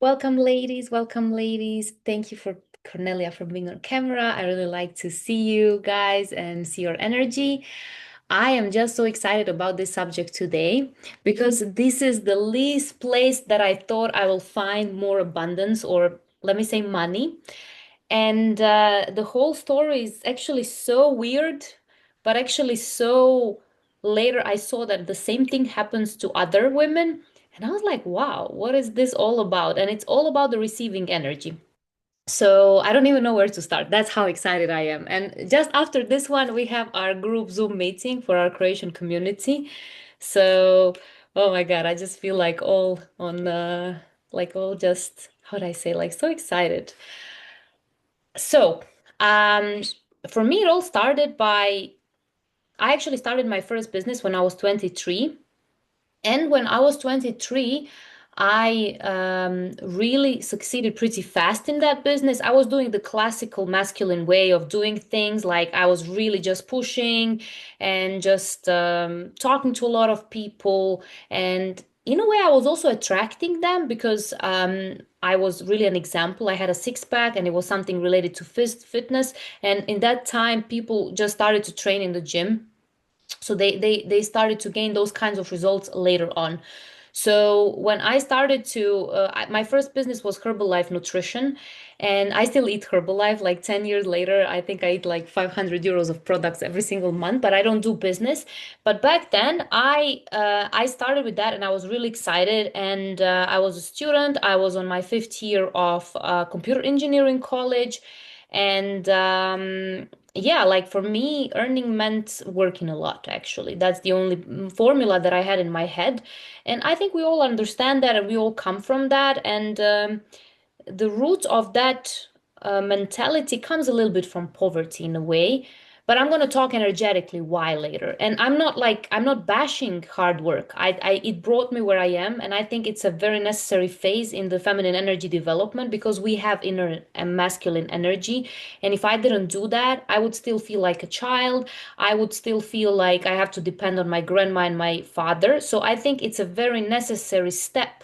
Welcome, ladies. Welcome, ladies. Thank you for Cornelia for being on camera. I really like to see you guys and see your energy. I am just so excited about this subject today because this is the least place that I thought I will find more abundance, or let me say money. And the whole story is actually so weird, but actually so later I saw that the same thing happens to other women. And I was like, wow, what is this all about? And it's all about the receiving energy. So I don't even know where to start. That's how excited I am. And just after this one, we have our group Zoom meeting for our creation community. So, oh my God, I just feel like all on, like all just, how would I say, like so excited. So, um, for me, it all started by I actually started my first business when I was 23. And when I was 23, I really succeeded pretty fast in that business. I was doing the classical masculine way of doing things. Like I was really just pushing and just talking to a lot of people. And in a way, I was also attracting them because I was really an example. I had a six pack and it was something related to fitness. And in that time, people just started to train in the gym, so they started to gain those kinds of results later on. So when I started to my first business was Herbalife Nutrition, and I still eat Herbalife. Like 10 years later, I think I eat like 500 euros of products every single month, but I don't do business. But back then I started with that and I was really excited. And I was a student. I was on my fifth year of computer engineering college. And yeah, like for me, earning meant working a lot, actually. That's the only formula that I had in my head. And I think we all understand that and we all come from that. And the root of that mentality comes a little bit from poverty in a way, but I'm going to talk energetically why later. And I'm not bashing hard work. It brought me where I am, and I think it's a very necessary phase in the feminine energy development because we have inner and masculine energy. And if I didn't do that, I would still feel like a child. I would still feel like I have to depend on my grandma and my father. So I think it's a very necessary step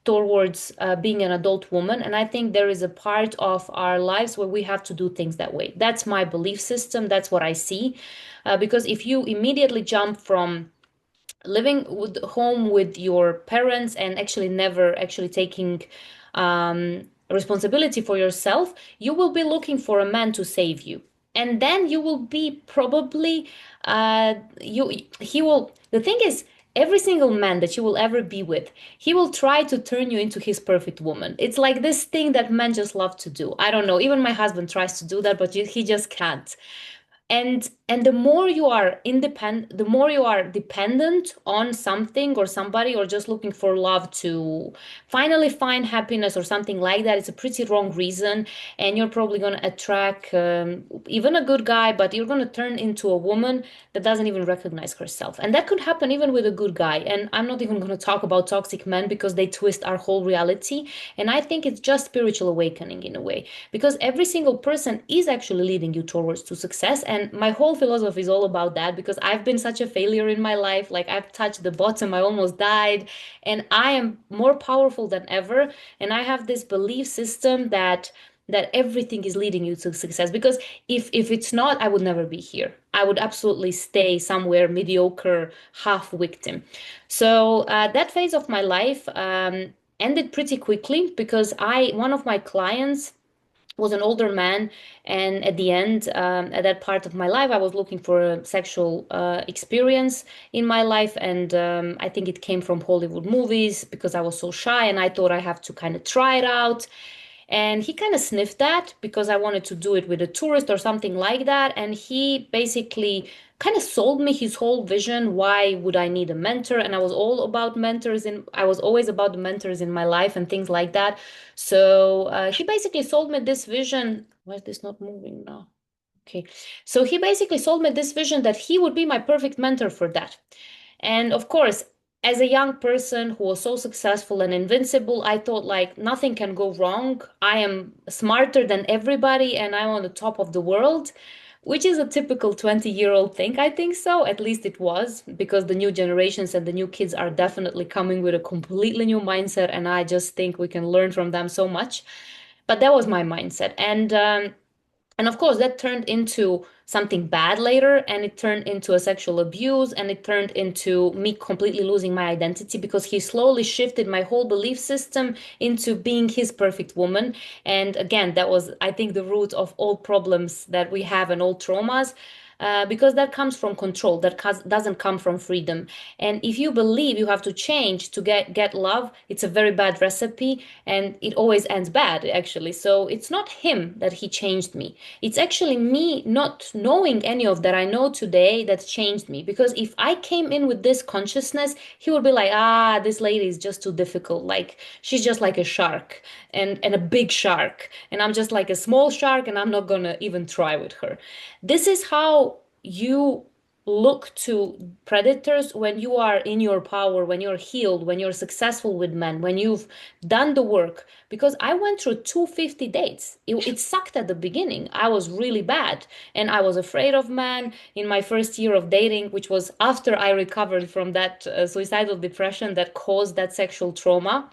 towards being an adult woman. And I think there is a part of our lives where we have to do things that way. That's my belief system. That's what I see. Because if you immediately jump from living with home with your parents and actually never actually taking responsibility for yourself, you will be looking for a man to save you. And then you will be probably you he will the thing is, every single man that you will ever be with, he will try to turn you into his perfect woman. It's like this thing that men just love to do. I don't know, even my husband tries to do that, but he just can't. And the more you are independent, the more you are dependent on something or somebody, or just looking for love to finally find happiness or something like that, it's a pretty wrong reason. And you're probably going to attract even a good guy, but you're going to turn into a woman that doesn't even recognize herself. And that could happen even with a good guy. And I'm not even going to talk about toxic men because they twist our whole reality. And I think it's just spiritual awakening in a way, because every single person is actually leading you towards to success. And my whole philosophy is all about that, because I've been such a failure in my life. Like I've touched the bottom, I almost died, and I am more powerful than ever. And I have this belief system that everything is leading you to success, because if it's not, I would never be here. I would absolutely stay somewhere mediocre, half victim. So that phase of my life ended pretty quickly, because I one of my clients was an older man, and at the end, at that part of my life, I was looking for a sexual experience in my life. And I think it came from Hollywood movies, because I was so shy and I thought I have to kind of try it out. And he kind of sniffed that because I wanted to do it with a tourist or something like that. And he basically kind of sold me his whole vision. Why would I need a mentor? And I was all about mentors, and I was always about the mentors in my life and things like that. So he basically sold me this vision. Why is this not moving now? Okay. So he basically sold me this vision that he would be my perfect mentor for that. And of course, as a young person who was so successful and invincible, I thought like nothing can go wrong. I am smarter than everybody and I'm on the top of the world. which is a typical 20-year-old thing. I think so. At least it was, because the new generations and the new kids are definitely coming with a completely new mindset. And I just think we can learn from them so much. But that was my mindset. And of course, that turned into something bad later, and it turned into a sexual abuse, and it turned into me completely losing my identity because he slowly shifted my whole belief system into being his perfect woman. And again, that was, I think, the root of all problems that we have and all traumas. Because that comes from control, that doesn't come from freedom. And if you believe you have to change to get love, it's a very bad recipe, and it always ends bad, actually. So it's not him that he changed me. It's actually me not knowing any of that I know today that changed me. Because if I came in with this consciousness, he would be like, ah, this lady is just too difficult. Like she's just like a shark, and a big shark. And I'm just like a small shark, and I'm not gonna even try with her. This is how you look to predators when you are in your power, when you're healed, when you're successful with men, when you've done the work. Because I went through 250 dates. It sucked at the beginning. I was really bad. And I was afraid of men in my first year of dating, which was after I recovered from that suicidal depression that caused that sexual trauma.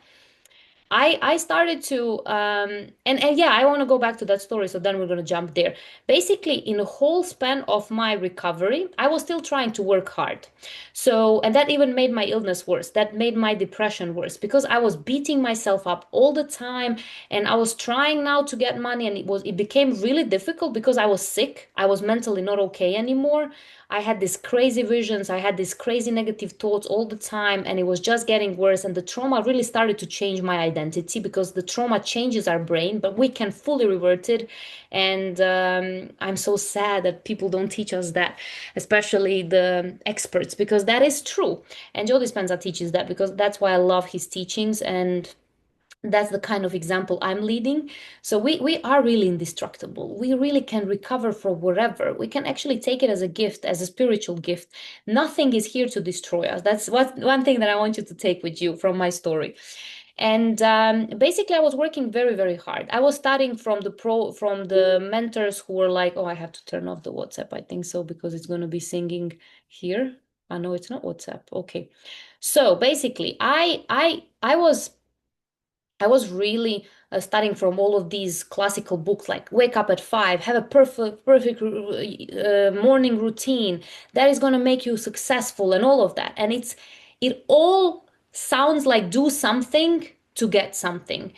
I started to and yeah, I want to go back to that story, so then we're going to jump there. Basically, in the whole span of my recovery, I was still trying to work hard. So, and that even made my illness worse. That made my depression worse because I was beating myself up all the time, and I was trying now to get money, and it became really difficult because I was sick. I was mentally not okay anymore. I had these crazy visions, I had these crazy negative thoughts all the time, and it was just getting worse. And the trauma really started to change my identity because the trauma changes our brain, but we can fully revert it. And I'm so sad that people don't teach us that, especially the experts, because that is true. And Joe Dispenza teaches that because that's why I love his teachings. And that's the kind of example I'm leading. So we are really indestructible. We really can recover from wherever. We can actually take it as a gift, as a spiritual gift. Nothing is here to destroy us. That's what one thing that I want you to take with you from my story. And basically, I was working very, very hard. I was studying from the mentors who were like, "Oh, I have to turn off the WhatsApp. I think so because it's going to be singing here." I know it's not WhatsApp. Okay, so basically, I was really studying from all of these classical books, like wake up at 5, have a perfect morning routine that is going to make you successful, and all of that. And it all sounds like do something to get something.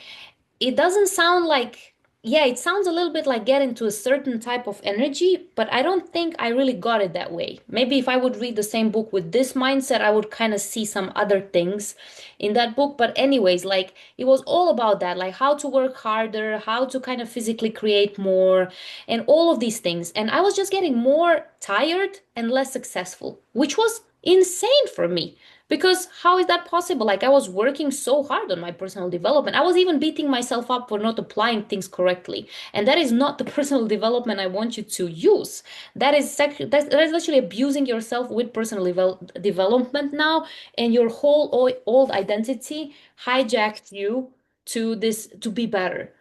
It doesn't sound like, yeah, it sounds a little bit like get into a certain type of energy, but I don't think I really got it that way. Maybe if I would read the same book with this mindset, I would kind of see some other things in that book. But anyways, like it was all about that, like how to work harder, how to kind of physically create more, and all of these things. And I was just getting more tired and less successful, which was insane for me. Because how is that possible? Like I was working so hard on my personal development. I was even beating myself up for not applying things correctly. And that is not the personal development I want you to use. That is actually abusing yourself with personal development now, and your whole old identity hijacked you to this to be better.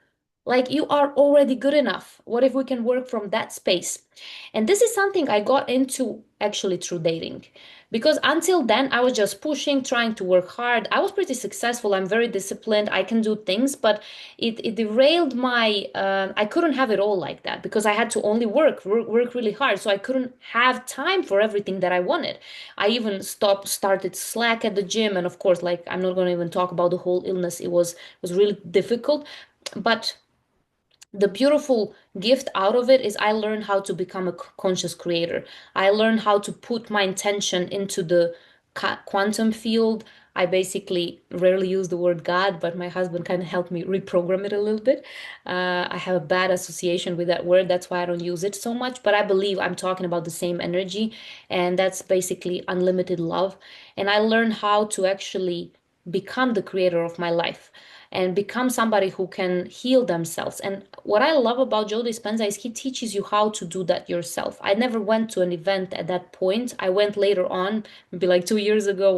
Like you are already good enough. What if we can work from that space? And this is something I got into actually through dating. Because until then, I was just pushing, trying to work hard. I was pretty successful. I'm very disciplined. I can do things, but it derailed my. I couldn't have it all like that because I had to only work really hard. So I couldn't have time for everything that I wanted. I even started slack at the gym, and of course, like I'm not going to even talk about the whole illness. It was really difficult, but the beautiful gift out of it is I learned how to become a conscious creator. I learned how to put my intention into the quantum field. I basically rarely use the word God, but my husband kind of helped me reprogram it a little bit. I have a bad association with that word. That's why I don't use it so much. But I believe I'm talking about the same energy, and that's basically unlimited love. And I learned how to actually become the creator of my life and become somebody who can heal themselves. And what I love about Joe Dispenza is he teaches you how to do that yourself. I never went to an event at that point. I went later on, maybe like 2 years ago,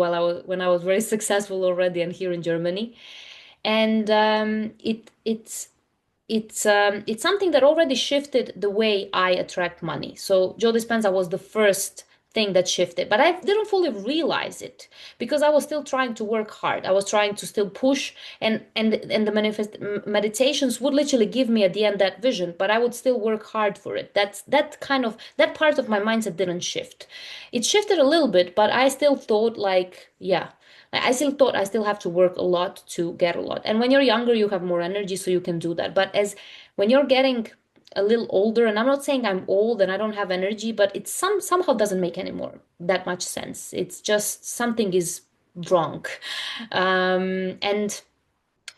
when I was very successful already and here in Germany. And it's it's something that already shifted the way I attract money. So Joe Dispenza was the first thing that shifted, but I didn't fully realize it because I was still trying to work hard. I was trying to still push, and the meditations would literally give me at the end that vision, but I would still work hard for it. That part of my mindset didn't shift. It shifted a little bit, but I still thought like, yeah. I still thought I still have to work a lot to get a lot. And when you're younger, you have more energy, so you can do that. But as when you're getting a little older, and I'm not saying I'm old and I don't have energy, but it somehow doesn't make any more that much sense. It's just something is wrong. And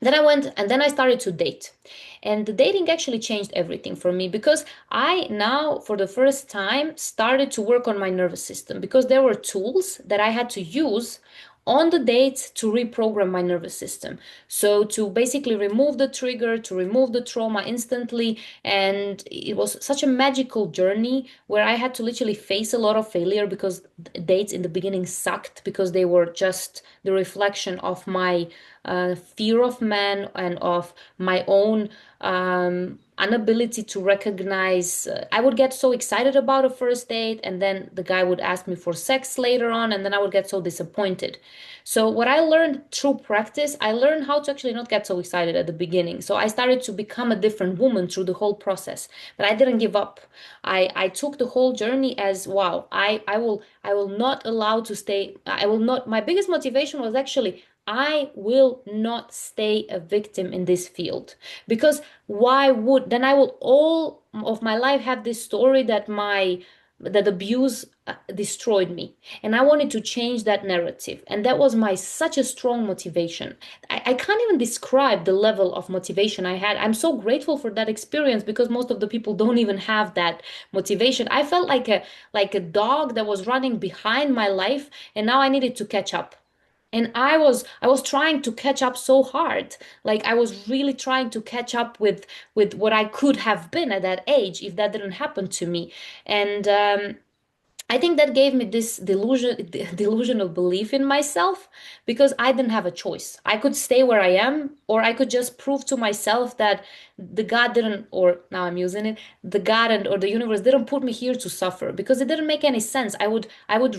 then I went and then I started to date. And the dating actually changed everything for me because I now, for the first time, started to work on my nervous system because there were tools that I had to use on the dates to reprogram my nervous system. So to basically remove the trigger, to remove the trauma instantly. And it was such a magical journey where I had to literally face a lot of failure because dates in the beginning sucked because they were just the reflection of my fear of men and of my own inability to recognize. I would get so excited about a first date, and then the guy would ask me for sex later on, and then I would get so disappointed. So, what I learned through practice, I learned how to actually not get so excited at the beginning. So, I started to become a different woman through the whole process, but I didn't give up. I took the whole journey as wow, I will not allow to stay. I will not. My biggest motivation was actually I will not stay a victim in this field because why would then I will all of my life have this story that my that abuse destroyed me, and I wanted to change that narrative, and that was my such a strong motivation. I can't even describe the level of motivation I had. I'm so grateful for that experience because most of the people don't even have that motivation. I felt like a dog that was running behind my life, and now I needed to catch up. And I was trying to catch up so hard. Like I was really trying to catch up with what I could have been at that age if that didn't happen to me. And I think that gave me this delusional belief in myself because I didn't have a choice. I could stay where I am, or I could just prove to myself that the God didn't, or now I'm using it, the God and or the universe didn't put me here to suffer because it didn't make any sense. I would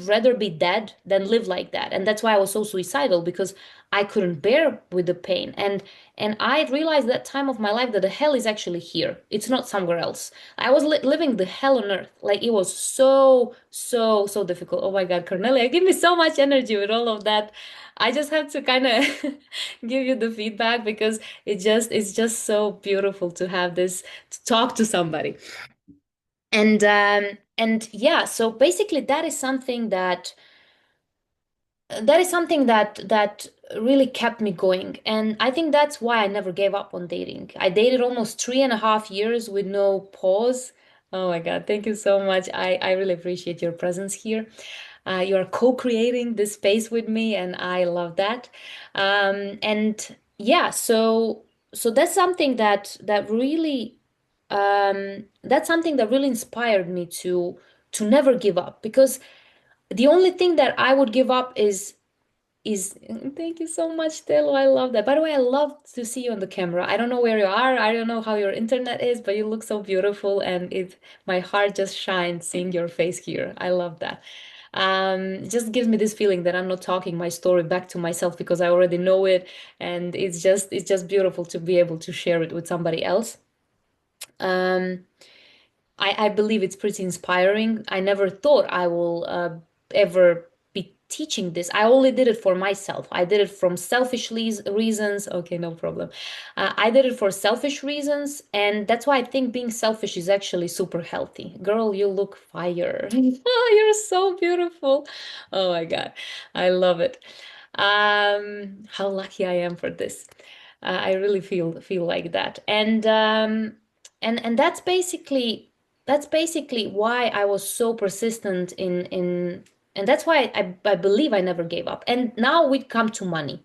rather be dead than live like that. And that's why I was so suicidal because I couldn't bear with the pain. And I realized that time of my life that the hell is actually here. It's not somewhere else. I was living the hell on earth. Like it was so, so, so difficult. Oh my God, Cornelia, give me so much energy with all of that. I just have to kind of give you the feedback because it's just so beautiful to have this to talk to somebody. And yeah, so basically that is something that really kept me going, and I think that's why I never gave up on dating. I dated almost 3.5 years with no pause. Oh my God, thank you so much. I really appreciate your presence here. You are co-creating this space with me, and I love that. And yeah, so that's something that really inspired me to never give up because the only thing that I would give up is thank you so much, Telo. I love that. By the way, I love to see you on the camera. I don't know where you are. I don't know how your internet is, but you look so beautiful, and it my heart just shines seeing your face here. I love that. It just gives me this feeling that I'm not talking my story back to myself because I already know it, and it's just beautiful to be able to share it with somebody else. Um, I believe it's pretty inspiring. I never thought I will ever be teaching this. I only did it for myself. I did it from selfish reasons. Okay, no problem. I did it for selfish reasons, and that's why I think being selfish is actually super healthy. Girl, you look fire. You're so beautiful. Oh my God, I love it. How lucky I am for this. I really feel like that, and that's basically why I was so persistent and that's why I believe I never gave up. And now we come to money.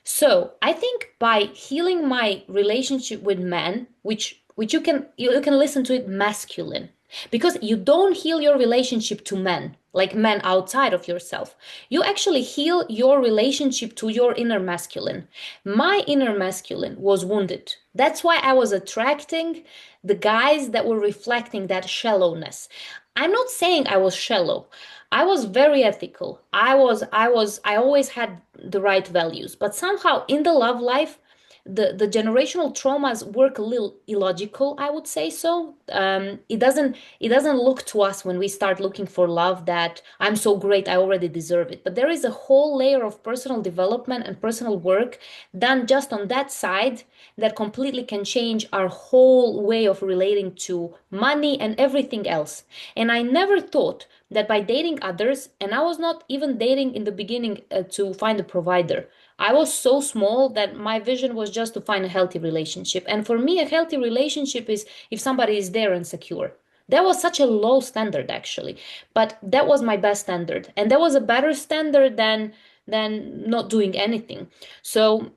So I think by healing my relationship with men, which you can listen to it masculine. because you don't heal your relationship to men, like men outside of yourself. You actually heal your relationship to your inner masculine. My inner masculine was wounded. That's why I was attracting the guys that were reflecting that shallowness. I'm not saying I was shallow. I was very ethical. I always had the right values, but somehow in the love life, the generational traumas work a little illogical, I would say so. It doesn't look to us when we start looking for love that I'm so great, I already deserve it. But there is a whole layer of personal development and personal work done just on that side that completely can change our whole way of relating to money and everything else. And I never thought that by dating others, and I was not even dating in the beginning to find a provider. I was so small that my vision was just to find a healthy relationship. And for me, a healthy relationship is if somebody is there and secure. That was such a low standard, actually, but that was my best standard, and that was a better standard than not doing anything. So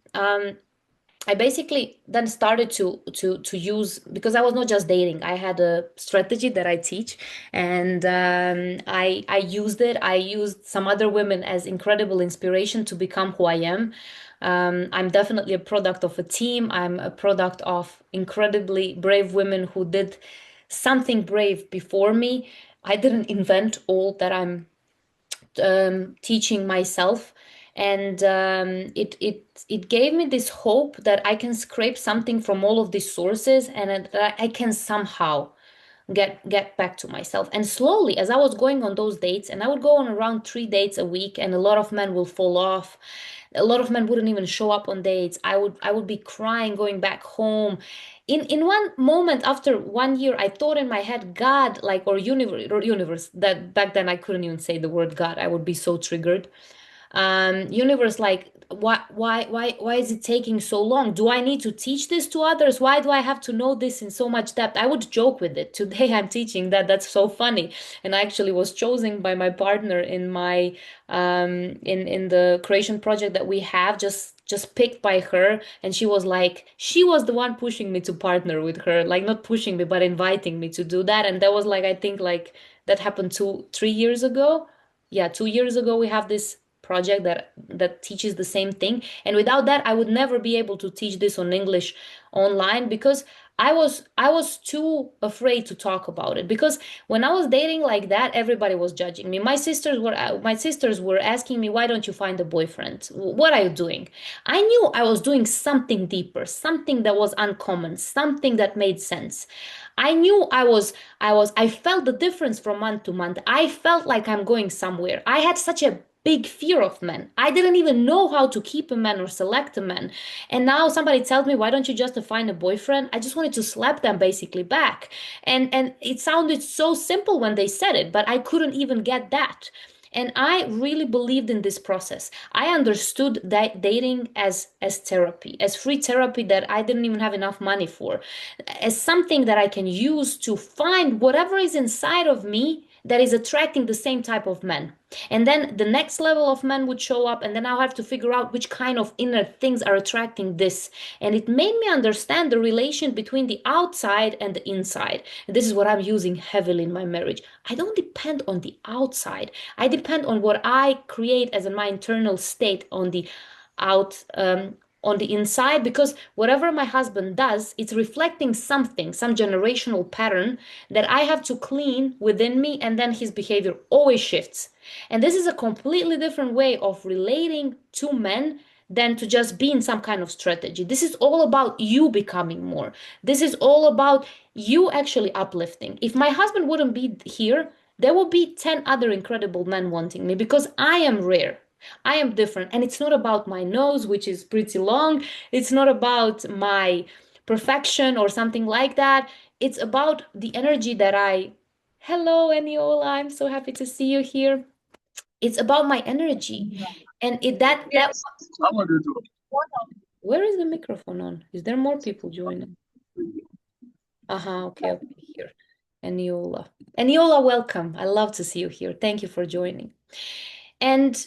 I basically then started to use, because I was not just dating. I had a strategy that I teach, and I used it. I used some other women as incredible inspiration to become who I am. I'm definitely a product of a team. I'm a product of incredibly brave women who did something brave before me. I didn't invent all that I'm teaching myself, and it gave me this hope that I can scrape something from all of these sources, and that I can somehow get back to myself. And slowly, as I was going on those dates, and I would go on around 3 dates a week, and a lot of men will fall off. A lot of men wouldn't even show up on dates. I would be crying going back home. In one moment, after 1 year, I thought in my head, God, like, or universe, that back then I couldn't even say the word God. I would be so triggered. Universe, like, why is it taking so long? Do I need to teach this to others? Why do I have to know this in so much depth? I would joke with it. Today I'm teaching that. That's so funny. And I actually was chosen by my partner in my in the creation project that we have, just picked by her, and she was the one pushing me to partner with her, like not pushing me but inviting me to do that. And that was like, I think, like, that happened 2 3 years ago. Yeah, 2 years ago we have this project that teaches the same thing. And without that, I would never be able to teach this on English online, because I was too afraid to talk about it. Because when I was dating like that, everybody was judging me. My sisters were asking me, why don't you find a boyfriend? What are you doing? I knew I was doing something deeper, something that was uncommon, something that made sense. I knew I felt the difference from month to month. I felt like I'm going somewhere. I had such a big fear of men. I didn't even know how to keep a man or select a man. And now somebody tells me, why don't you just find a boyfriend? I just wanted to slap them basically back. And it sounded so simple when they said it, but I couldn't even get that. And I really believed in this process. I understood that dating as therapy, as free therapy that I didn't even have enough money for, as something that I can use to find whatever is inside of me that is attracting the same type of men. And then the next level of men would show up, and then I'll have to figure out which kind of inner things are attracting this. And it made me understand the relation between the outside and the inside. And this is what I'm using heavily in my marriage. I don't depend on the outside. I depend on what I create as my internal state on the out on the inside, because whatever my husband does, it's reflecting something, some generational pattern that I have to clean within me, and then his behavior always shifts. And this is a completely different way of relating to men than to just be in some kind of strategy. This is all about you becoming more. This is all about you actually uplifting. If my husband wouldn't be here, there will be 10 other incredible men wanting me, because I am rare. I am different. And it's not about my nose, which is pretty long. It's not about my perfection or something like that. It's about the energy that I. Hello, Eniola. I'm so happy to see you here. It's about my energy. And it that How are you doing? where is the microphone on? Is there more people joining? Okay, okay, here. Eniola. Eniola, welcome. I love to see you here. Thank you for joining. And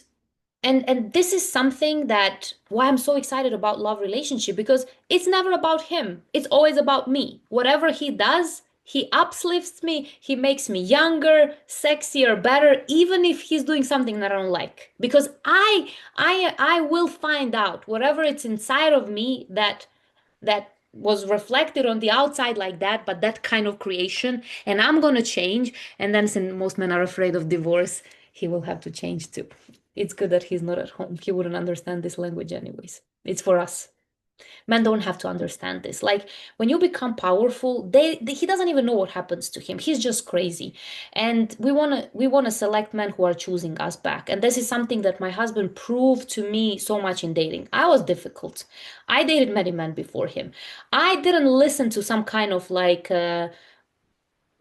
and this is something that why I'm so excited about love relationship, because it's never about him. It's always about me. Whatever he does, He uplifts me, he makes me younger, sexier, better, even if he's doing something that I don't like. Because I will find out whatever it's inside of me that was reflected on the outside like that, but that kind of creation, and I'm gonna change. And then since most men are afraid of divorce, he will have to change too. It's good that he's not at home. He wouldn't understand this language anyways. It's for us. Men don't have to understand this. Like when you become powerful, he doesn't even know what happens to him. He's just crazy. And we wanna select men who are choosing us back. And this is something that my husband proved to me so much in dating. I was difficult. I dated many men before him. I didn't listen to some kind of like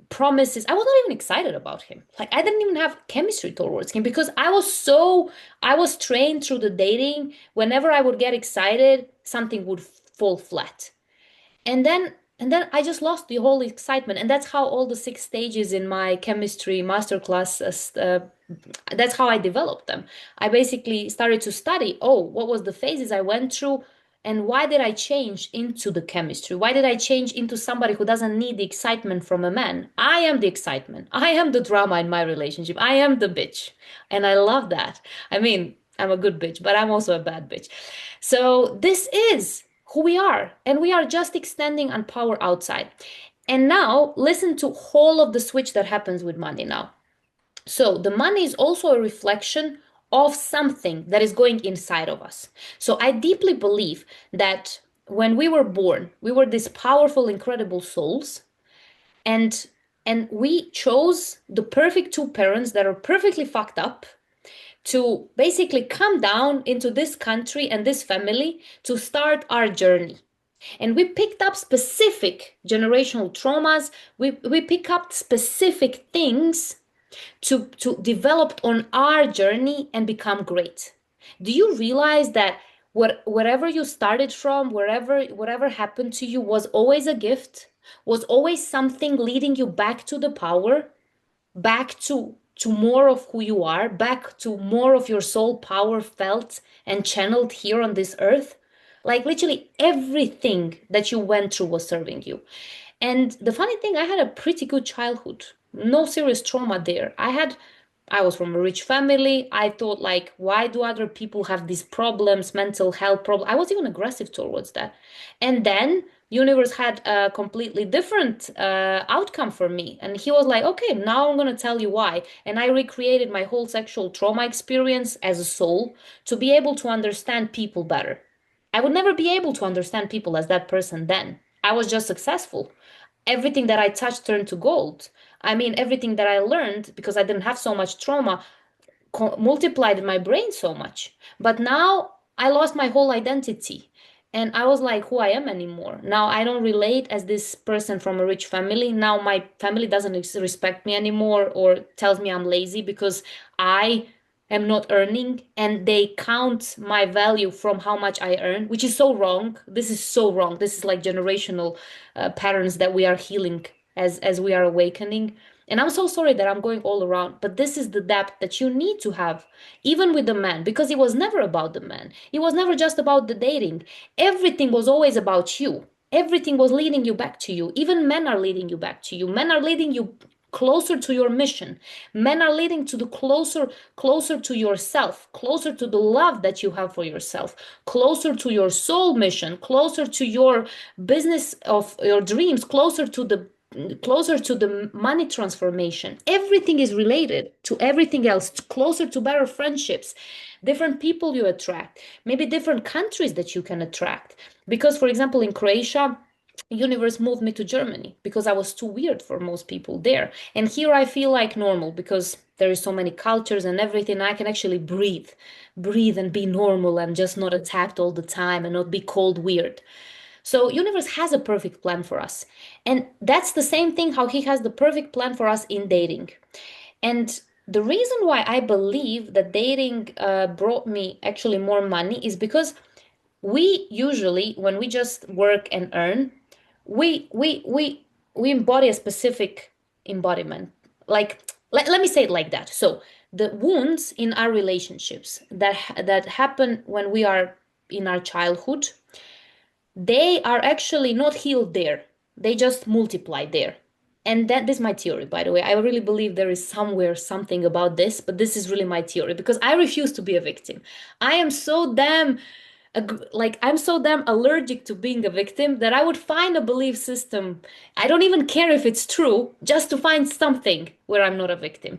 promises. I was not even excited about him. Like I didn't even have chemistry towards him because I was trained through the dating. Whenever I would get excited, something would fall flat. And then I just lost the whole excitement. And that's how all the 6 stages in my chemistry masterclass that's how I developed them. I basically started to study, oh, what was the phases I went through and why did I change into the chemistry? Why did I change into somebody who doesn't need the excitement from a man? I am the excitement. I am the drama in my relationship. I am the bitch. And I love that. I mean, I'm a good bitch, but I'm also a bad bitch. So this is who we are, and we are just extending on power outside. And now listen to all of the switch that happens with money now. So the money is also a reflection of something that is going inside of us. So I deeply believe that when we were born, we were these powerful, incredible souls, and we chose the perfect two parents that are perfectly fucked up to basically come down into this country and this family to start our journey. And we picked up specific generational traumas. We pick up specific things to develop on our journey and become great. Do you realize that wherever you started from, whatever happened to you was always a gift, was always something leading you back to the power, back to more of who you are, back to more of your soul power felt and channeled here on this earth? Like literally everything that you went through was serving you. And the funny thing, I had a pretty good childhood. No serious trauma there. I was from a rich family. I thought like, why do other people have these problems, mental health problems? I was even aggressive towards that. And then universe had a completely different outcome for me. And he was like, okay, now I'm going to tell you why. And I recreated my whole sexual trauma experience as a soul to be able to understand people better. I would never be able to understand people as that person then. I was just successful. Everything that I touched turned to gold. I mean, everything that I learned because I didn't have so much trauma multiplied in my brain so much. But now I lost my whole identity. And I was like who I am anymore. Now I don't relate as this person from a rich family. Now my family doesn't respect me anymore or tells me I'm lazy because I am not earning and they count my value from how much I earn, which is so wrong. This is so wrong. This is like generational patterns that we are healing as we are awakening. And I'm so sorry that I'm going all around, but this is the depth that you need to have, even with the man, because it was never about the man. It was never just about the dating. Everything was always about you. Everything was leading you back to you. Even men are leading you back to you. Men are leading you closer to your mission. Men are leading to the closer to yourself, closer to the love that you have for yourself, closer to your soul mission, closer to your business of your dreams, closer to the money transformation. Everything is related to everything else, closer to better friendships, different people you attract, maybe different countries that you can attract. Because, for example, in Croatia, universe moved me to Germany because I was too weird for most people there. And here I feel like normal because there is so many cultures and everything. I can actually breathe and be normal and just not attacked all the time and not be called weird. So universe has a perfect plan for us. And that's the same thing how he has the perfect plan for us in dating. And the reason why I believe that dating brought me actually more money is because we usually, when we just work and earn, we embody a specific embodiment. Like let me say it like that. So the wounds in our relationships that happen when we are in our childhood, they are actually not healed there. They just multiply there. And that this is my theory, by the way. I really believe there is somewhere something about this, but this is really my theory because I refuse to be a victim. I am so damn like I'm so damn allergic to being a victim that I would find a belief system. I don't even care if it's true, just to find something where I'm not a victim.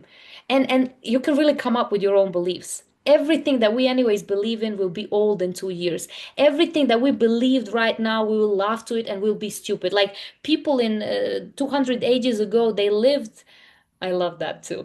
And you can really come up with your own beliefs. Everything that we anyways believe in will be old in 2 years. Everything that we believed right now, we will laugh to it and we'll be stupid. Like people in 200 ages ago, they lived. I love that too.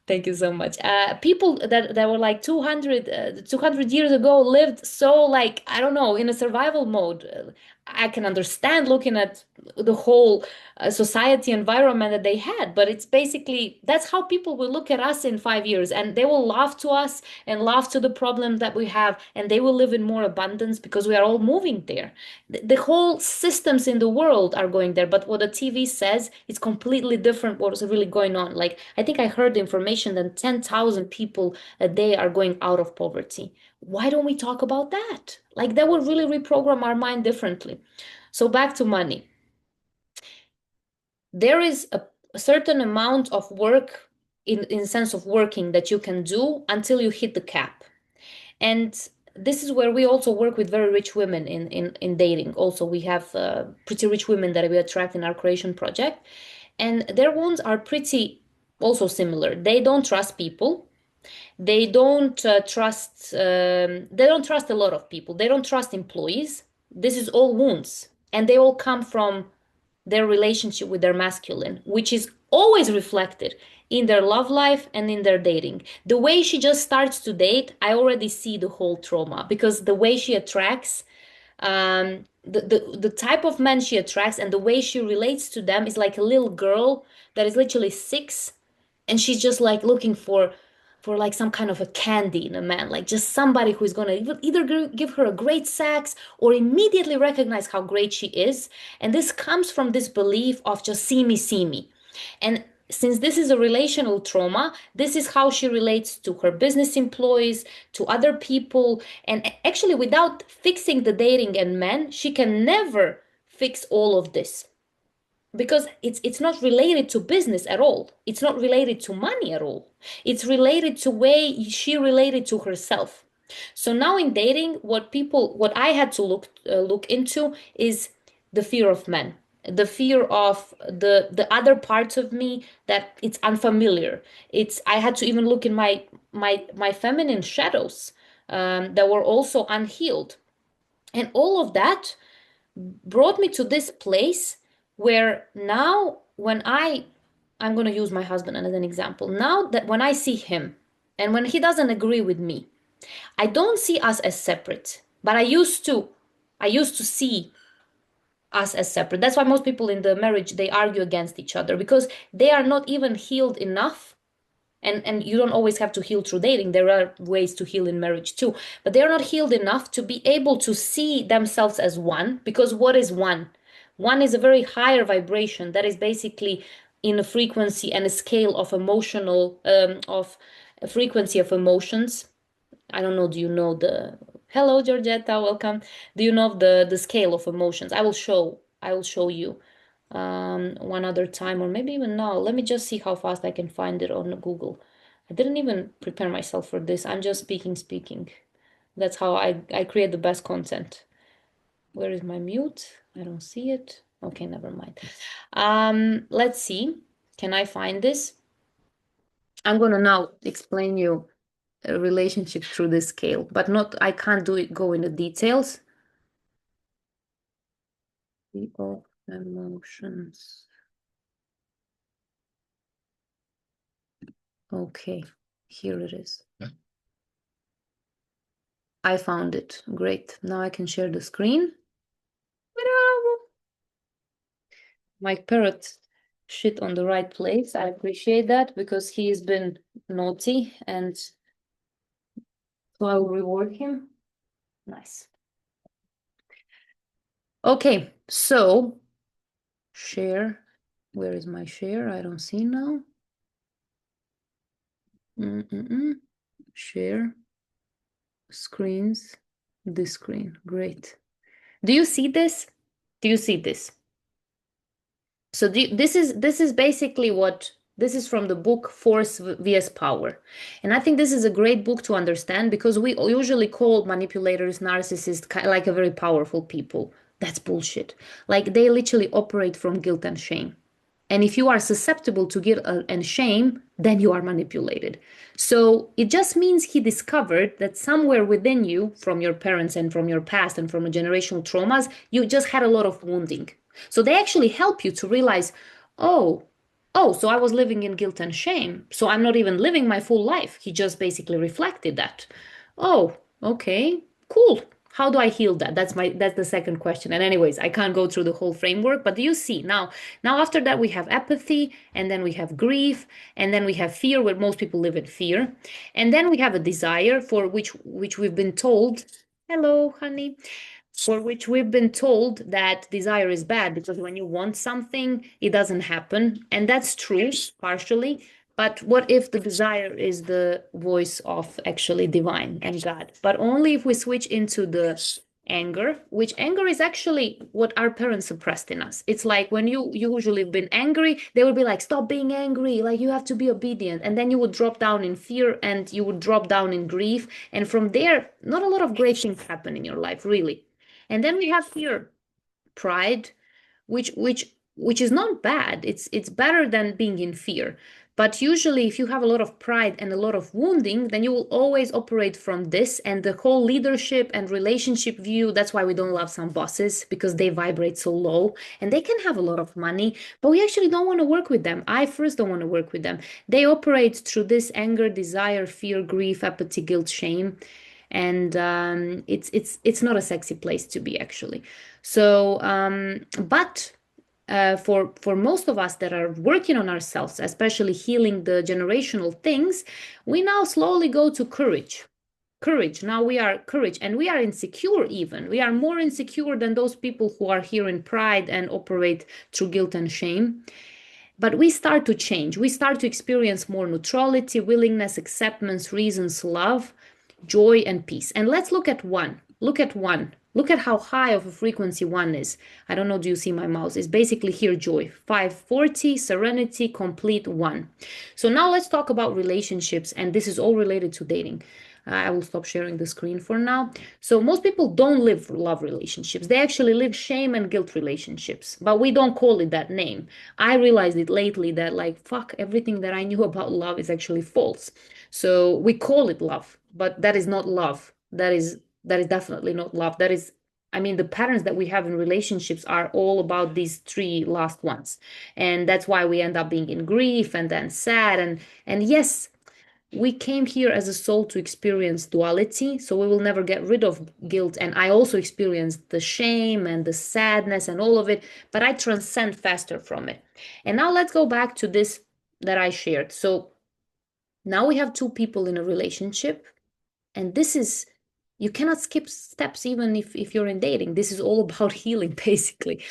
Thank you so much. People that were like 200 years ago lived so like, I don't know, in a survival mode. I can understand looking at the whole society environment that they had, but it's basically that's how people will look at us in 5 years and they will laugh to us and laugh to the problem that we have and they will live in more abundance because we are all moving there. The whole systems in the world are going there, but what the TV says is completely different what's really going on. Like I think I heard the information that 10,000 people a day are going out of poverty. Why don't we talk about that? Like that would really reprogram our mind differently. So back to money. There is a certain amount of work in sense of working that you can do until you hit the cap. And this is where we also work with very rich women in dating. Also, we have pretty rich women that we attract in our creation project. And their wounds are pretty also similar. They don't trust people. They don't trust a lot of people. They don't trust employees. This is all wounds. And they all come from their relationship with their masculine, which is always reflected in their love life and in their dating. The way she just starts to date, I already see the whole trauma because the way she attracts, the type of men she attracts and the way she relates to them is like a little girl that is literally 6 and she's just like looking for like some kind of a candy in a man, like just somebody who is going to either give her a great sex or immediately recognize how great she is. And this comes from this belief of just see me. And since this is a relational trauma, this is how she relates to her business employees, to other people. And actually, without fixing the dating and men, she can never fix all of this because it's not related to business at all. It's not related to money at all. It's related to way she related to herself. So now in dating, what I had to look into is the fear of men, the fear of the other parts of me that it's unfamiliar. It's I had to even look in my feminine shadows that were also unhealed, and all of that brought me to this place where now when I'm going to use my husband as an example. Now that when I see him and when he doesn't agree with me, I don't see us as separate, but I used to see us as separate. That's why most people in the marriage they argue against each other because they are not even healed enough, and you don't always have to heal through dating. There are ways to heal in marriage too, but they're not healed enough to be able to see themselves as one. Because what is one? One is a very higher vibration that is basically in a frequency and a scale of emotional of a frequency of emotions. I don't know, do you know the hello Georgetta, welcome. Do you know the scale of emotions? I will show you one other time, or maybe even now. Let me just see how fast I can find it on Google. I didn't even prepare myself for this. I'm just speaking. That's how I create the best content. Where is my mute? I don't see it. Okay, never mind. Let's see. Can I find this? I'm gonna now explain you a relationship through this scale, but not I can't go into details. Of emotions. Okay, here it is. I found it. Great. Now I can share the screen. My parrot shit on the right place. I appreciate that because he's been naughty, and so I will reward him. Nice. Okay, so share. Where is my share? I don't see now. Share screens. This screen. Great. Do you see this? Do you see this? So this is basically what this is from the book vs Power. And I think this is a great book to understand because we usually call manipulators, narcissists like a very powerful people. That's bullshit. Like they literally operate from guilt and shame. And if you are susceptible to guilt and shame, then you are manipulated. So it just means he discovered that somewhere within you, from your parents and from your past and from generational traumas, you just had a lot of wounding. So they actually help you to realize, oh, so I was living in guilt and shame. So I'm not even living my full life. He just basically reflected that. Oh, okay, cool. How do I heal that? That's the second question. And anyways, I can't go through the whole framework, but you see now after that we have apathy, and then we have grief, and then we have fear, where most people live in fear. And then we have a desire for which we've been told, hello, honey, for which we've been told that desire is bad because when you want something, it doesn't happen. And that's true, partially. But what if the desire is the voice of actually divine and God? But only if we switch into the anger, which anger is actually what our parents suppressed in us. It's like when you usually have been angry, they would be like, stop being angry, like you have to be obedient. And then you would drop down in fear and you would drop down in grief. And from there, not a lot of great things happen in your life, really. And then we have fear, pride, which is not bad. It's better than being in fear. But usually if you have a lot of pride and a lot of wounding, then you will always operate from this and the whole leadership and relationship view. That's why we don't love some bosses, because they vibrate so low and they can have a lot of money, but we actually don't want to work with them. I first don't want to work with them. They operate through this anger, desire, fear, grief, apathy, guilt, shame, and it's not a sexy place to be, actually. So but for most of us that are working on ourselves, especially healing the generational things, we now slowly go to courage. Courage. Now we are courage, and we are insecure. Even we are more insecure than those people who are here in pride and operate through guilt and shame. But we start to change. We start to experience more neutrality, willingness, acceptance, reasons, love, joy, and peace. And let's look at one. Look at one. Look at how high of a frequency one is. I don't know, do you see my mouse? It's basically here joy. 540, serenity, complete one. So now let's talk about relationships. And this is all related to dating. I will stop sharing the screen for now. So most people don't live love relationships. They actually live shame and guilt relationships, but we don't call it that name. I realized it lately that like, fuck, everything that I knew about love is actually false. So we call it love, but that is not love. That is definitely not love. That is, I mean, the patterns that we have in relationships are all about these three last ones. And that's why we end up being in grief and then sad. And yes, we came here as a soul to experience duality, so we will never get rid of guilt. And I also experienced the shame and the sadness and all of it, but I transcend faster from it. And now let's go back to this that I shared. So now we have two people in a relationship, and this is, you cannot skip steps even if you're in dating. This is all about healing, basically.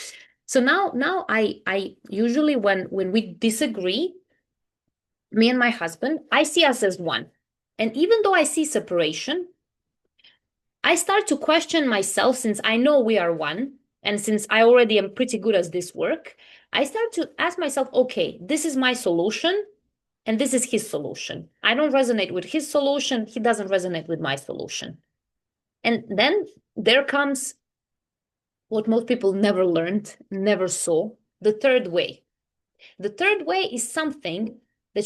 So now I usually when we disagree, me and my husband, I see us as one. And even though I see separation, I start to question myself, since I know we are one. And since I already am pretty good at this work, I start to ask myself, okay, this is my solution and this is his solution. I don't resonate with his solution. He doesn't resonate with my solution. And then there comes what most people never learned, never saw, the third way. The third way is something that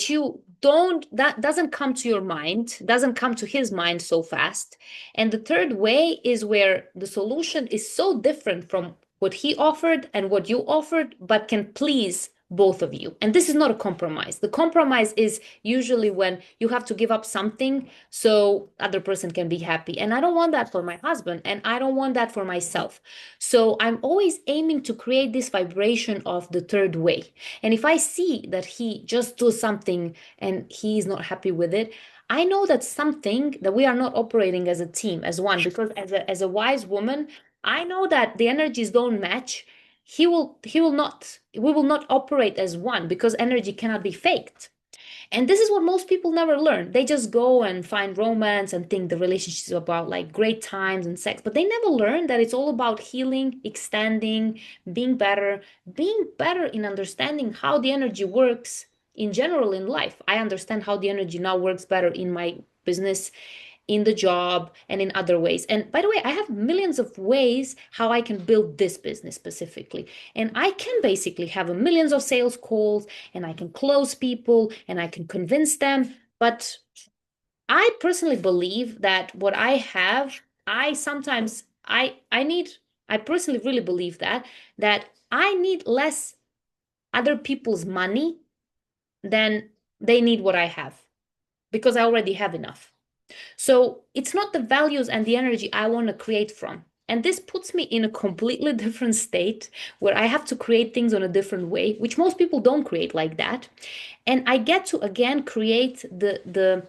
that doesn't come to your mind, doesn't come to his mind so fast. And the third way is where the solution is so different from what he offered and what you offered, but can please both of you. And this is not a compromise. The compromise is usually when you have to give up something so other person can be happy. And I don't want that for my husband, and I don't want that for myself. So I'm always aiming to create this vibration of the third way. And if I see that he just does something and he is not happy with it, I know that's something that we are not operating as a team, as one, because as a wise woman, I know that the energies don't match. He will not, we will not operate as one because energy cannot be faked. And this is what most people never learn. They just go and find romance and think the relationship is about like great times and sex, but they never learn that it's all about healing, extending, being better in understanding how the energy works in general in life. I understand how the energy now works better in my business, in the job, and in other ways. And by the way, I have millions of ways how I can build this business specifically. And I can basically have a millions of sales calls and I can close people and I can convince them. But I personally believe that what I have, I sometimes I need I personally really believe that I need less other people's money than they need what I have because I already have enough. So it's not the values and the energy I want to create from. And this puts me in a completely different state where I have to create things on a different way, which most people don't create like that. And I get to again create the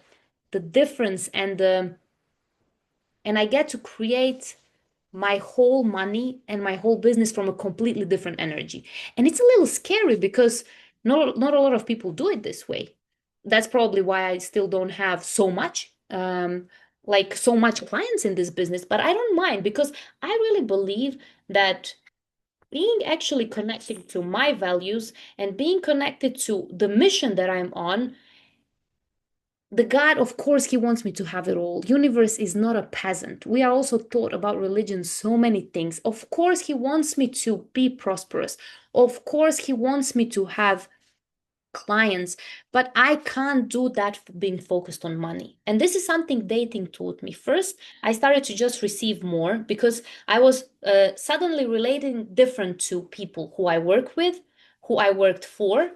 difference and I get to create my whole money and my whole business from a completely different energy. And it's a little scary because not a lot of people do it this way. That's probably why I still don't have so much like so much clients in this business, but I don't mind because I really believe that being actually connected to my values and being connected to the mission that I'm on, the God, of course, he wants me to have it all. Universe is not a peasant. We are also taught about religion so many things. Of course, he wants me to be prosperous. Of course, he wants me to have clients, but I can't do that being focused on money. And this is something dating taught me. First, I started to just receive more because I was suddenly relating different to people who I work with, who I worked for,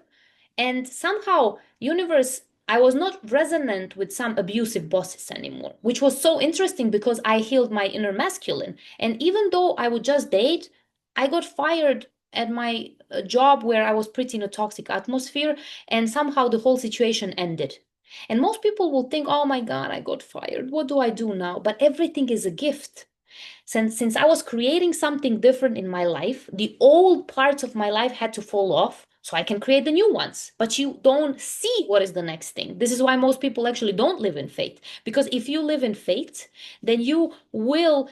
and somehow universe I was not resonant with some abusive bosses anymore, which was so interesting because I healed my inner masculine. And even though I would just date, I got fired at my job where I was pretty in a toxic atmosphere, and somehow the whole situation ended. And most people will think, oh my God, I got fired. What do I do now? But everything is a gift. Since I was creating something different in my life, the old parts of my life had to fall off so I can create the new ones. But you don't see what is the next thing. This is why most people actually don't live in faith. Because if you live in faith, then you will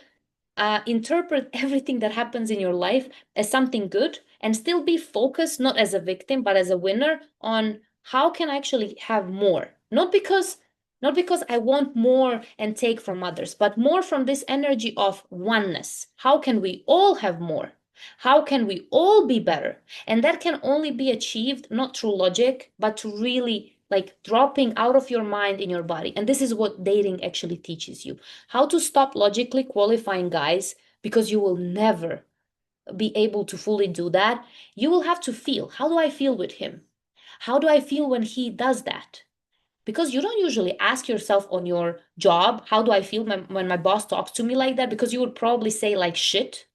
interpret everything that happens in your life as something good and still be focused, not as a victim, but as a winner on how can I actually have more. Not because I want more and take from others, but more from this energy of oneness. How can we all have more? How can we all be better? And that can only be achieved not through logic, but to really like dropping out of your mind in your body. And this is what dating actually teaches you how to stop logically qualifying guys because you will never be able to fully do that. You will have to feel, how do I feel with him? How do I feel when he does that? Because you don't usually ask yourself on your job, how do I feel when my boss talks to me like that? Because you would probably say like shit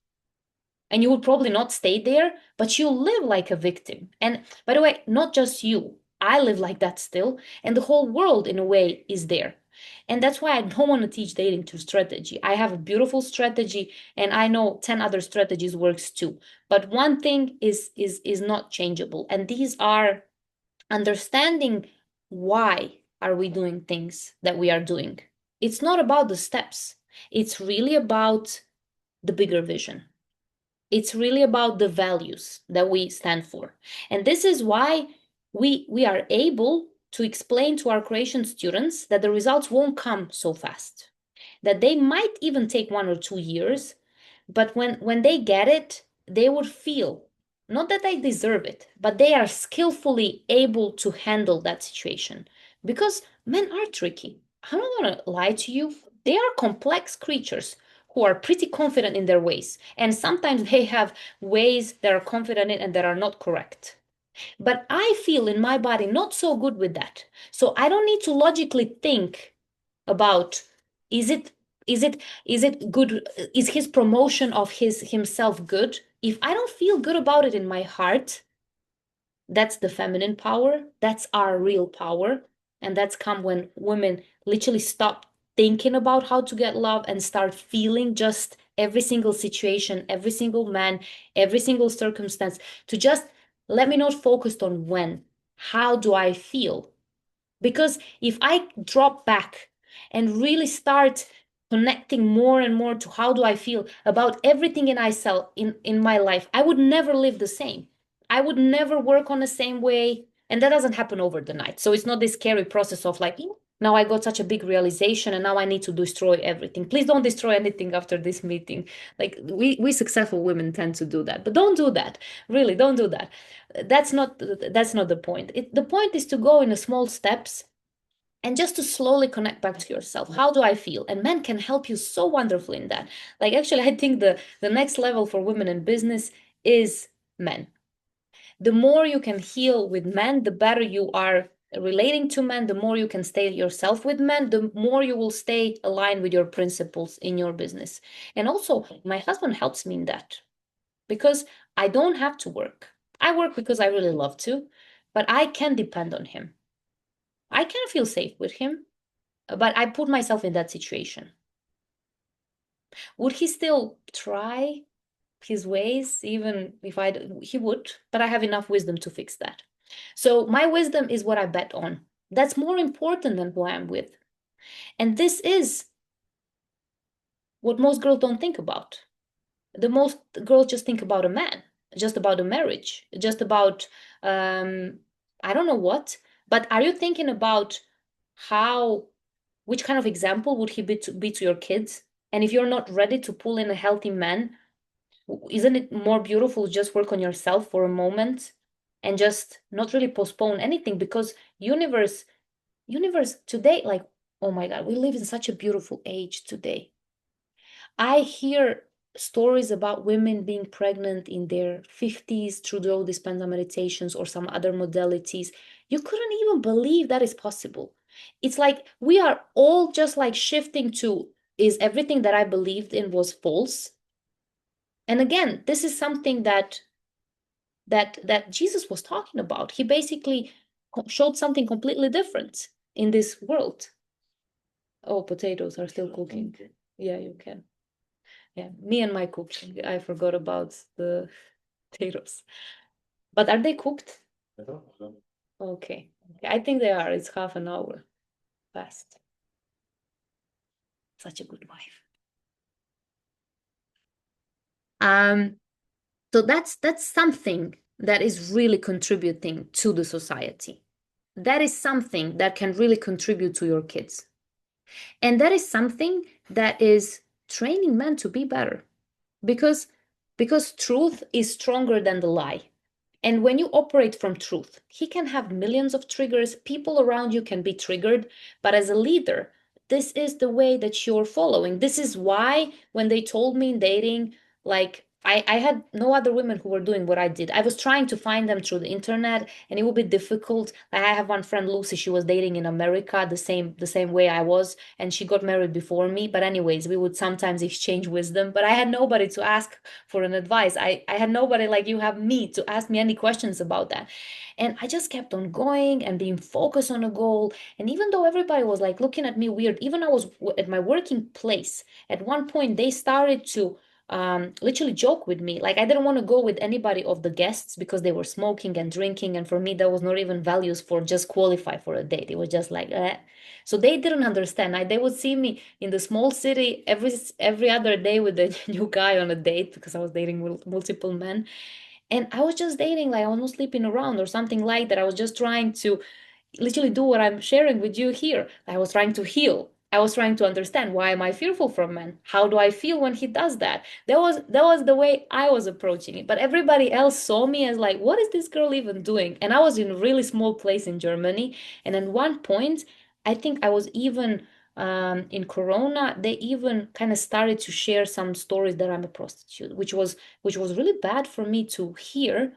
and you would probably not stay there, but you live like a victim. And by the way, not just you, I live like that still, and the whole world in a way is there. And that's why I don't want to teach dating through strategy. I have a beautiful strategy and I know 10 other strategies works too. But one thing is not changeable. And these are understanding why are we doing things that we are doing. It's not about the steps. It's really about the bigger vision. It's really about the values that we stand for. And this is why we are able to explain to our creation students that the results won't come so fast, that they might even take 1 or 2 years, but when they get it, they would feel not that they deserve it, but they are skillfully able to handle that situation. Because men are tricky. I'm not going to lie to you. They are complex creatures who are pretty confident in their ways. And sometimes they have ways that are confident in and that are not correct. But I feel in my body not so good with that. So I don't need to logically think about is it is it good, is his promotion of himself good? If I don't feel good about it in my heart, that's the feminine power, that's our real power. And that's come when women literally stop thinking about how to get love and start feeling just every single situation, every single man, every single circumstance, to just let me not focus on when, how do I feel? Because if I drop back and really start connecting more and more to how do I feel about everything in myself in my life, I would never live the same. I would never work on the same way. And that doesn't happen over the night. So it's not this scary process of like, now I got such a big realization and now I need to destroy everything. Please don't destroy anything after this meeting. Like we successful women tend to do that, but don't do that. Really, don't do that. That's not the point. The point is to go in a small steps and just to slowly connect back to yourself. How do I feel? And men can help you so wonderfully in that. Like actually, I think the next level for women in business is men. The more you can heal with men, the better you are relating to men, the more you can stay yourself with men, the more you will stay aligned with your principles in your business. And also, my husband helps me in that because I don't have to work. I work because I really love to, but I can depend on him. I can feel safe with him, but I put myself in that situation. Would he still try his ways, even if he would, but I have enough wisdom to fix that. So my wisdom is what I bet on. That's more important than who I am with. And this is what most girls don't think about. The most girls just think about a man, just about a marriage, just about I don't know what. But are you thinking about how, which kind of example would he be to your kids? And if you're not ready to pull in a healthy man, isn't it more beautiful to just work on yourself for a moment and just not really postpone anything? Because universe today, like, oh my God, we live in such a beautiful age today. I hear stories about women being pregnant in their 50s through Joe Dispenza meditations or some other modalities. You couldn't even believe that is possible. It's like we are all just like shifting to, is everything that I believed in was false? And again, this is something that Jesus was talking about. He basically showed something completely different in this world. Oh, potatoes are still cooking. Yeah, you can. Yeah, me and my cooking. I forgot about the potatoes. But are they cooked? Okay. Okay. I think they are. It's half an hour past. Such a good wife. Um, so that's something that is really contributing to the society. That is something that can really contribute to your kids. And that is something that is training men to be better because truth is stronger than the lie. And when you operate from truth, he can have millions of triggers. People around you can be triggered. But as a leader, this is the way that you're following. This is why when they told me in dating, like I had no other women who were doing what I did. I was trying to find them through the internet and it would be difficult. Like I have one friend, Lucy, she was dating in America the same way I was, and she got married before me. But anyways, we would sometimes exchange wisdom. But I had nobody to ask for an advice. I had nobody like you have me to ask me any questions about that. And I just kept on going and being focused on a goal. And even though everybody was like looking at me weird, even I was at my working place, at one point they started to literally joke with me. Like I didn't want to go with anybody of the guests because they were smoking and drinking. And for me, that was not even values for just qualify for a date. It was just like, eh. So they didn't understand. They would see me in the small city every other day with a new guy on a date because I was dating multiple men. And I was just dating, like I was not sleeping around or something like that. I was just trying to literally do what I'm sharing with you here. I was trying to heal. I was trying to understand, why am I fearful from men? How do I feel when he does that? That was the way I was approaching it. But everybody else saw me as like, what is this girl even doing? And I was in a really small place in Germany. And at one point, I think I was even in Corona, they even kind of started to share some stories that I'm a prostitute, which was really bad for me to hear.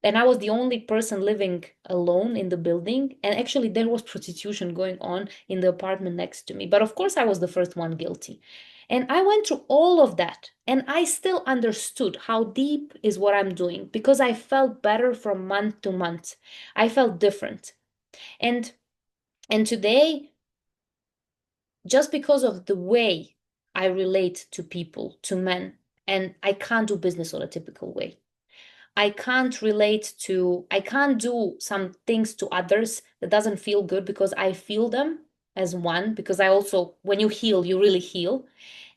And I was the only person living alone in the building. And actually, there was prostitution going on in the apartment next to me. But of course, I was the first one guilty. And I went through all of that. And I still understood how deep is what I'm doing because I felt better from month to month. I felt different. And today, just because of the way I relate to people, to men, and I can't do business on a typical way. I can't relate to, I can't do some things to others that doesn't feel good because I feel them as one, because I also, when you heal, you really heal.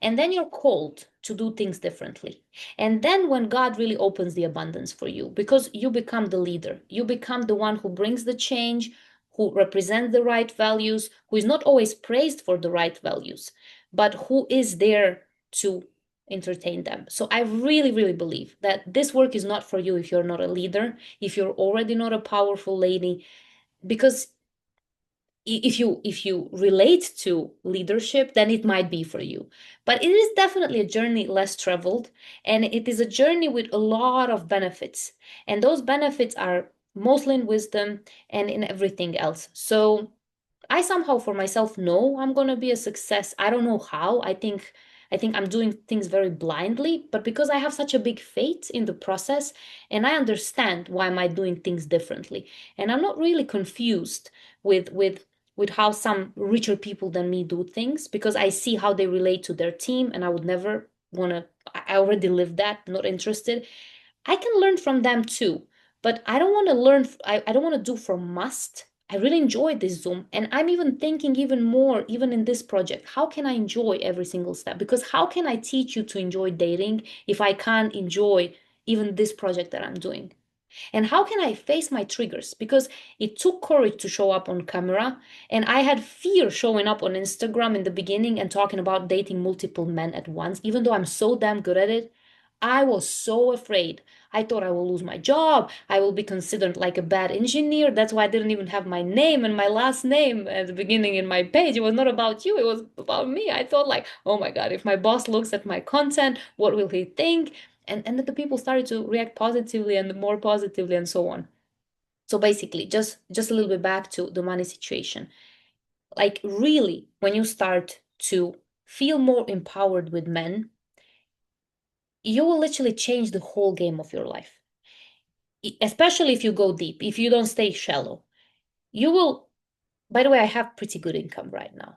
And then you're called to do things differently. And then when God really opens the abundance for you, because you become the leader, you become the one who brings the change, who represents the right values, who is not always praised for the right values, but who is there to entertain them. So I really, really believe that this work is not for you if you're not a leader, if you're already not a powerful lady, because if you relate to leadership, then it might be for you. But it is definitely a journey less traveled, and it is a journey with a lot of benefits. And those benefits are mostly in wisdom and in everything else. So I somehow for myself know I'm gonna be a success. I don't know how. I think I'm doing things very blindly, but because I have such a big faith in the process and I understand why am I doing things differently. And I'm not really confused with how some richer people than me do things because I see how they relate to their team and I would never wanna I already lived that, not interested. I can learn from them too, but I don't want to learn, I don't want to do from must. I really enjoy this Zoom. And I'm even thinking even more, even in this project, how can I enjoy every single step? Because how can I teach you to enjoy dating if I can't enjoy even this project that I'm doing? And how can I face my triggers? Because it took courage to show up on camera. And I had fear showing up on Instagram in the beginning and talking about dating multiple men at once, even though I'm so damn good at it. I was so afraid. I thought I will lose my job. I will be considered like a bad engineer. That's why I didn't even have my name and my last name at the beginning in my page. It was not about you, it was about me. I thought like, oh my God, if my boss looks at my content, what will he think? And then the people started to react positively and more positively and so on. So basically, just a little bit back to the money situation. Like really, when you start to feel more empowered with men, you will literally change the whole game of your life. Especially if you go deep, if you don't stay shallow. You will, by the way, I have pretty good income right now.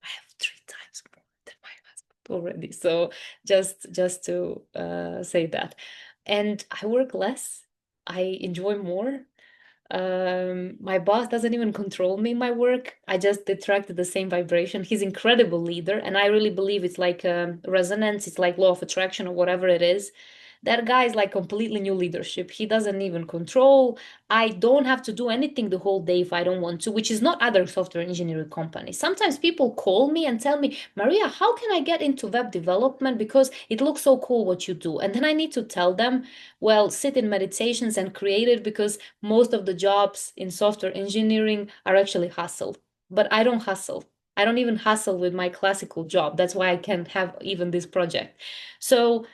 I have 3 times more than my husband already. So just to say that. And I work less. I enjoy more. My boss doesn't even control me in my work. I just attract the same vibration. He's incredible leader, and I really believe it's like resonance. It's like law of attraction or whatever it is. That guy is like completely new leadership. He doesn't even control. I don't have to do anything the whole day if I don't want to, which is not other software engineering companies. Sometimes people call me and tell me, Maria, how can I get into web development? Because it looks so cool what you do. And then I need to tell them, well, sit in meditations and create it because most of the jobs in software engineering are actually hustle. But I don't hustle. I don't even hustle with my classical job. That's why I can have even this project. So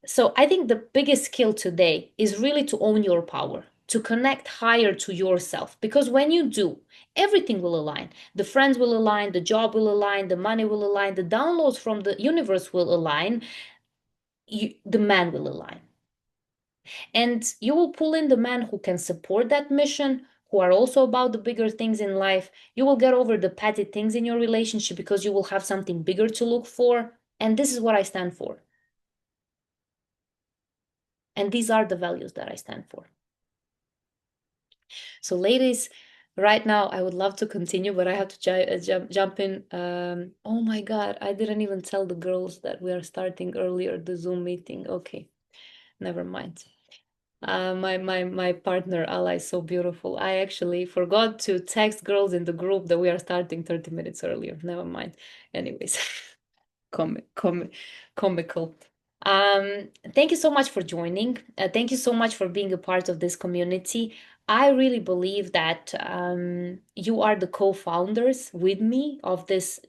so I think the biggest skill today is really to own your power, to connect higher to yourself. Because when you do, everything will align. The friends will align, the job will align, the money will align, the downloads from the universe will align, the man will align. And you will pull in the men who can support that mission, who are also about the bigger things in life. You will get over the petty things in your relationship because you will have something bigger to look for. And this is what I stand for. And these are the values that I stand for. So, ladies, right now I would love to continue, but I have to jump in. Oh my God, I didn't even tell the girls that we are starting earlier the Zoom meeting. Okay, never mind. My partner ally is so beautiful. I actually forgot to text girls in the group that we are starting 30 minutes earlier. Never mind. Anyways, comical. Thank you so much for joining. Thank you so much for being a part of this community. I really believe that you are the co-founders with me of this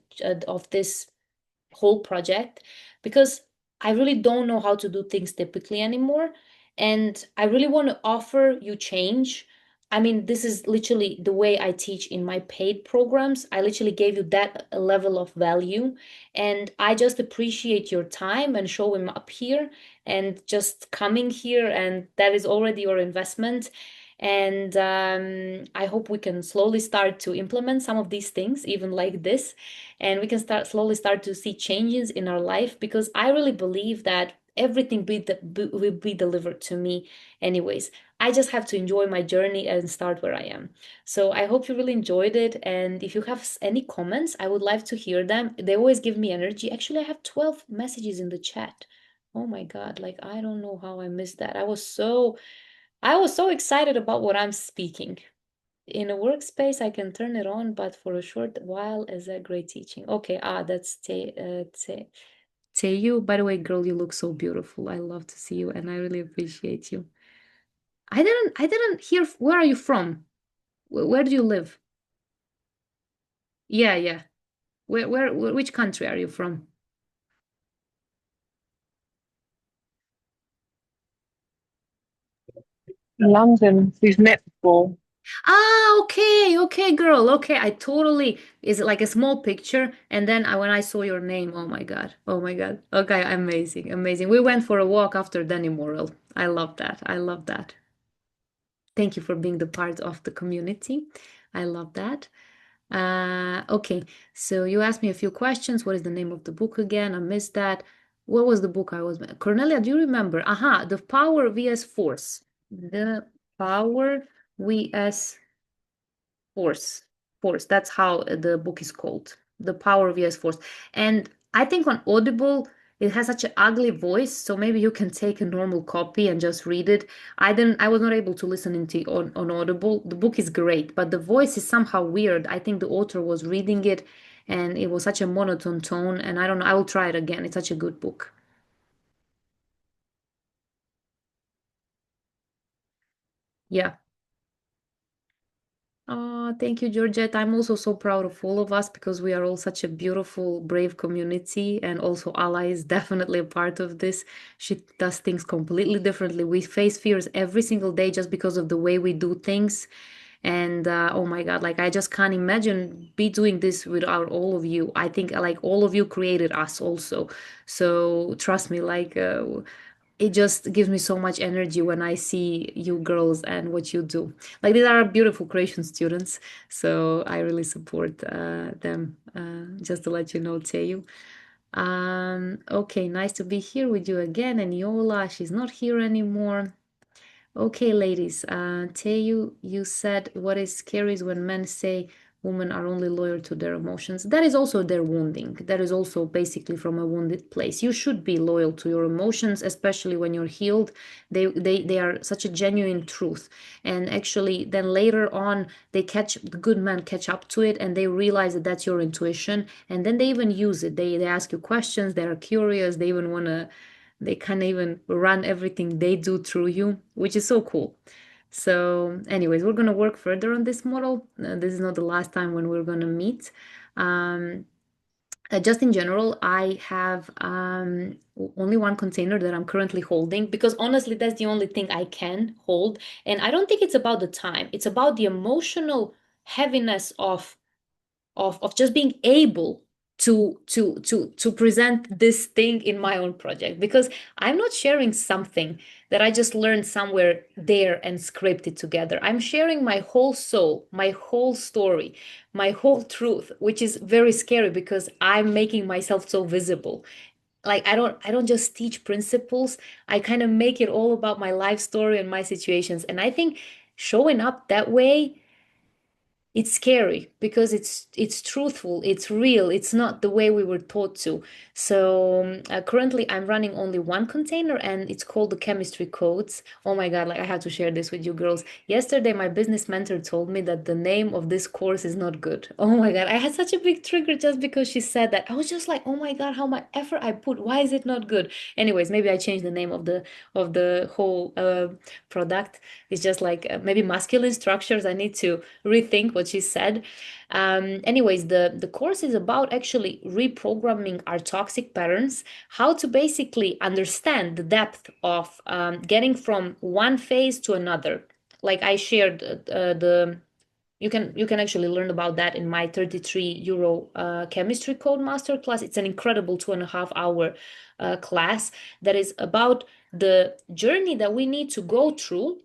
whole project because I really don't know how to do things typically anymore. And I really want to offer you change. I mean, this is literally the way I teach in my paid programs. I literally gave you that level of value. And I just appreciate your time and showing up here and just coming here. And that is already your investment. And I hope we can slowly start to implement some of these things, even like this, and we can slowly start to see changes in our life because I really believe that everything will be delivered to me anyways. I just have to enjoy my journey and start where I am. So I hope you really enjoyed it. And if you have any comments, I would like to hear them. They always give me energy. Actually, I have 12 messages in the chat. Oh my God, like I don't know how I missed that. I was so excited about what I'm speaking. In a workspace, I can turn it on, but for a short while is a great teaching. Okay, that's Taeyu. By the way, girl, you look so beautiful. I love to see you, and I really appreciate you. I didn't hear. Where are you from? Where do you live? Yeah, yeah. Which country are you from? London, we've met before. Ah, okay, okay, girl. Okay, I totally. Is it like a small picture? And then when I saw your name, oh my God, oh my God. Okay, amazing, amazing. We went for a walk after Danny Morrell. I love that. I love that. Thank you for being the part of the community. I love that. Okay, so you asked me a few questions. What is the name of the book again? I missed that. What was the book I was? Cornelia, do you remember? Aha, The Power vs Force. The Power vs Force. Force. That's how the book is called. The Power vs Force. And I think on Audible, it has such an ugly voice, so maybe you can take a normal copy and just read it. I was not able to listen into on Audible. The book is great, but the voice is somehow weird. I think the author was reading it and it was such a monotone tone, and I don't know, I will try it again. It's such a good book. Yeah. Thank you, Georgette. I'm also so proud of all of us because we are all such a beautiful, brave community, and also Ally is definitely a part of this. She does things completely differently. We face fears every single day just because of the way we do things. And oh my God, like I just can't imagine be doing this without all of you. I think like all of you created us also. So trust me, like it just gives me so much energy when I see you girls and what you do. Like these are beautiful creation students, so I really support them. Just to let you know, Teo. Okay, nice to be here with you again. And Yola, she's not here anymore. Okay, ladies, Teo, you said what is scary is when men say women are only loyal to their emotions. That is also their wounding. That is also basically from a wounded place. You should be loyal to your emotions, especially when you're healed. They are such a genuine truth. And actually, then later on, the good men catch up to it and they realize that that's your intuition. And then they even use it. They ask you questions, they are curious, they even want to they can even run everything they do through you, which is so cool. So, anyways, we're going to work further on this model. This is not the last time when we're going to meet. Um, just in general, I have only one container that I'm currently holding because honestly, that's the only thing I can hold. And I don't think it's about the time, it's about the emotional heaviness of just being able to present this thing in my own project because I'm not sharing something that I just learned somewhere there and scraped it together. I'm sharing my whole soul, my whole story, my whole truth, which is very scary because I'm making myself so visible. Like I don't just teach principles. I kind of make it all about my life story and my situations. And I think showing up that way, it's scary because it's truthful, it's real, it's not the way we were taught to. So currently I'm running only one container and it's called the chemistry codes. Oh my God, like I have to share this with you girls. Yesterday my business mentor told me that the name of this course is not good. Oh my God, I had such a big trigger just because she said that. I was just like, oh my God, how much effort I put, why is it not good? Anyways, maybe I changed the name of the whole product. It's just like maybe masculine structures. I need to rethink what she said. Anyways, the course is about actually reprogramming our toxic patterns, how to basically understand the depth of getting from one phase to another. Like I shared the you can actually learn about that in my 33 euro chemistry code masterclass. It's an incredible 2.5 hour class that is about the journey that we need to go through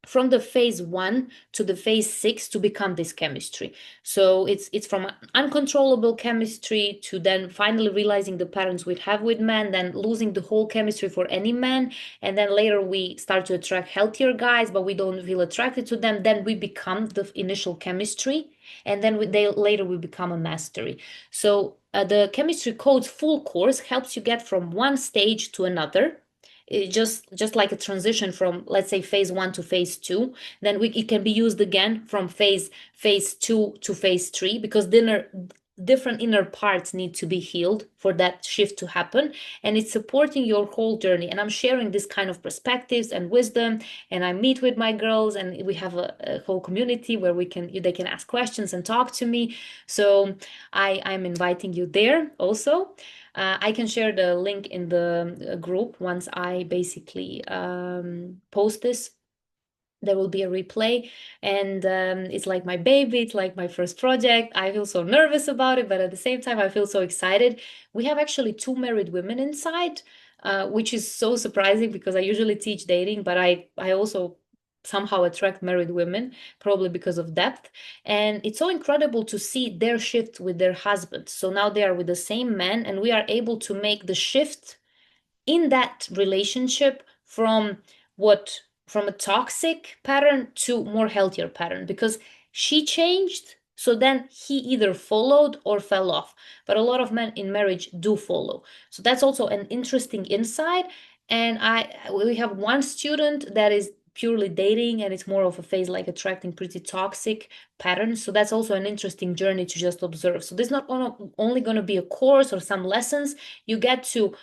from the phase 1 to the phase 6 to become this chemistry. So it's from uncontrollable chemistry to then finally realizing the patterns we have with men, then losing the whole chemistry for any man, and then later we start to attract healthier guys, but we don't feel attracted to them. Then we become the initial chemistry, and then later we become a mastery. So the chemistry codes full course helps you get from one stage to another. Just like a transition from, let's say, phase 1 to phase 2. Then it can be used again from phase 2 to phase 3, because different inner parts need to be healed for that shift to happen. And it's supporting your whole journey, and I'm sharing this kind of perspectives and wisdom. And I meet with my girls, and we have a whole community where they can ask questions and talk to me. So I'm inviting you there also. I can share the link in the group once I basically post this. There will be a replay, and it's like my baby. It's like my first project. I feel so nervous about it, but at the same time I feel so excited. We have actually 2 married women inside, which is so surprising because I usually teach dating, but I also somehow attract married women, probably because of depth. And it's so incredible to see their shift with their husbands. So now they are with the same man, and we are able to make the shift in that relationship from a toxic pattern to more healthier pattern, because she changed, so then he either followed or fell off. But a lot of men in marriage do follow, so that's also an interesting insight. And we have one student that is purely dating, and it's more of a phase like attracting pretty toxic patterns. So that's also an interesting journey to just observe. So this is not only going to be a course or some lessons. You get to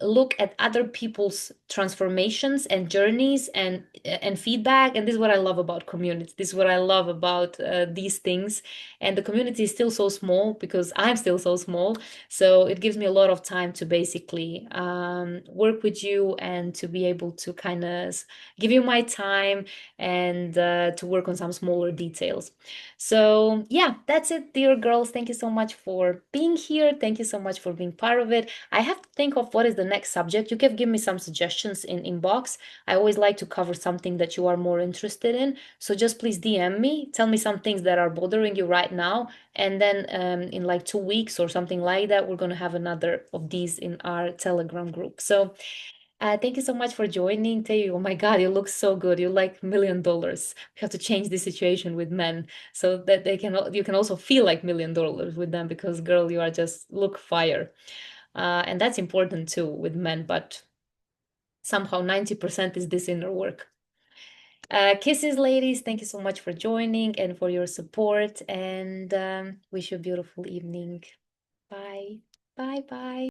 look at other people's transformations and journeys and feedback. And this is what I love about community. This is what I love about these things. And the community is still so small because I'm still so small. So it gives me a lot of time to basically work with you and to be able to kind of give you my time and to work on some smaller details. So yeah, that's it, dear girls. Thank you so much for being here. Thank you so much for being part of it. I have to think of what is the next subject. You can give me some suggestions in inbox. I always like to cover something that you are more interested in. So just please DM me, tell me some things that are bothering you right now. And then in like 2 weeks or something like that, we're going to have another of these in our Telegram group. So thank you so much for joining, Tayu. Oh my God, you look so good. You like $1 million. We have to change the situation with men so that you can also feel like $1 million with them, because girl, you are just look fire. And that's important too with men, but somehow 90% is this inner work. Kisses, ladies. Thank you so much for joining and for your support, and wish you a beautiful evening. Bye. Bye bye.